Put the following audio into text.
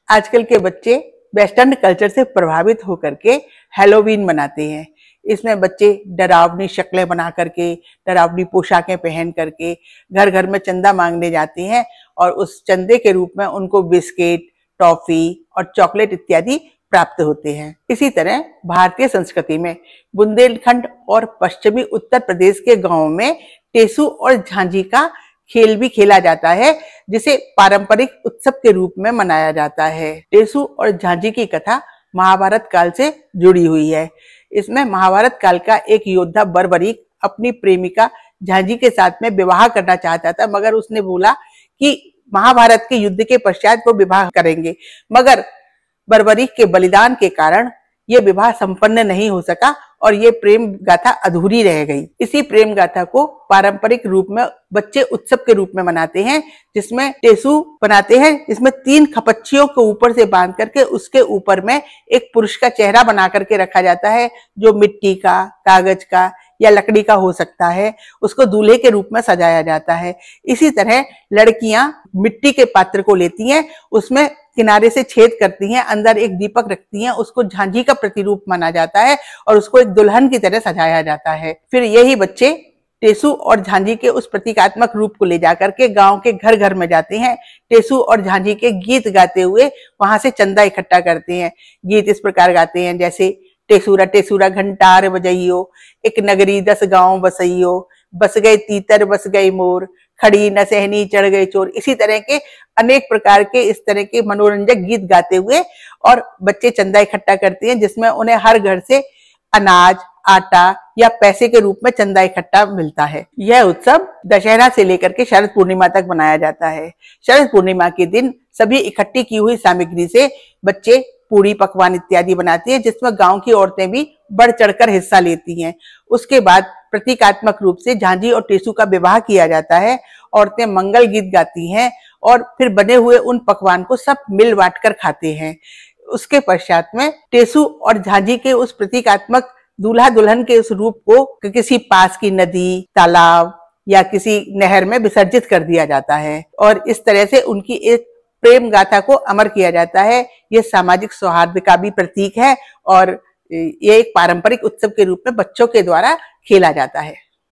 आजकल के बच्चे वेस्टर्न कल्चर से प्रभावित होकर के हैलोवीन मनाते हैं। इसमें बच्चे डरावनी शक्लें बना करके, डरावनी पोशाकें पहन करके घर घर में चंदा मांगने जाते हैं और उस चंदे के रूप में उनको बिस्किट, टॉफी और चॉकलेट इत्यादि प्राप्त होते हैं। इसी तरह भारतीय संस्कृति में बुंदेलखंड और पश्चिमी उत्तर प्रदेश के गांवों में टेसू और झांझी का खेल भी खेला जाता है, जिसे पारंपरिक उत्सव के रूप में मनाया जाता है। टेसू और झांझी की कथा महाभारत काल से जुड़ी हुई है। इसमें महाभारत काल का एक योद्धा बर्बरीक अपनी प्रेमिका झांझी के साथ में विवाह करना चाहता था, मगर उसने बोला कि महाभारत के युद्ध के पश्चात वो विवाह करेंगे, मगर बर्बरीक के बलिदान के कारण ये विवाह संपन्न नहीं हो सका और ये प्रेम गाथा अधूरी रह गई। इसी प्रेम गाथा को पारंपरिक रूप में बच्चे उत्सव के रूप में मनाते हैं, जिसमें टेसू बनाते हैं। इसमें 3 खपच्चियों को ऊपर से बांध करके उसके ऊपर में एक पुरुष का चेहरा बना करके रखा जाता है, जो मिट्टी का, कागज का या लकड़ी का हो सकता है। उसको दूल्हे के रूप में सजाया जाता है। इसी तरह लड़कियां मिट्टी के पात्र को लेती हैं, उसमें किनारे से छेद करती हैं, अंदर एक दीपक रखती हैं, उसको झांझी का प्रतिरूप माना जाता है और उसको एक दुल्हन की तरह सजाया जाता है। फिर यही बच्चे टेसू और झांझी के उस प्रतीकात्मक रूप को ले जाकर के गांव के घर घर में जाते हैं। टेसू और झांझी के गीत गाते हुए वहां से चंदा इकट्ठा करते हैं। गीत इस प्रकार गाते हैं, जैसे टेसूरा टेसूरा घंटार बजइयो, एक नगरी 10 गांव बसइयो, बस गए तीतर बस गए मोर, खड़ी न सहनी चढ़ गए चोर। इसी तरह के अनेक प्रकार के इस तरह के मनोरंजक गीत गाते हुए और बच्चे चंदा इकट्ठा करते हैं, जिसमें उन्हें हर घर से अनाज, आटा या पैसे के रूप में चंदा इकट्ठा मिलता है। यह उत्सव दशहरा से लेकर के शरद पूर्णिमा तक मनाया जाता है। शरद पूर्णिमा के दिन सभी इकट्ठी की हुई सामग्री से बच्चे पूरी पकवान इत्यादि बनाती हैं, जिसमें गांव की औरतें भी बढ़ चढ़कर हिस्सा लेती हैं। उसके बाद प्रतीकात्मक रूप से झांझी और टेसू का विवाह किया जाता है। औरतें मंगल गीत गाती हैं और फिर बने हुए उन पकवान को सब मिल बांट कर खाते हैं। उसके पश्चात में टेसू और झांझी के उस प्रतीकात्मक दूल्हा दुल्हन के उस रूप को किसी पास की नदी, तालाब या किसी नहर में विसर्जित कर दिया जाता है और इस तरह से उनकी एक प्रेम गाथा को अमर किया जाता है। ये सामाजिक सौहार्द का भी प्रतीक है और ये एक पारंपरिक उत्सव के रूप में बच्चों के द्वारा खेला जाता है।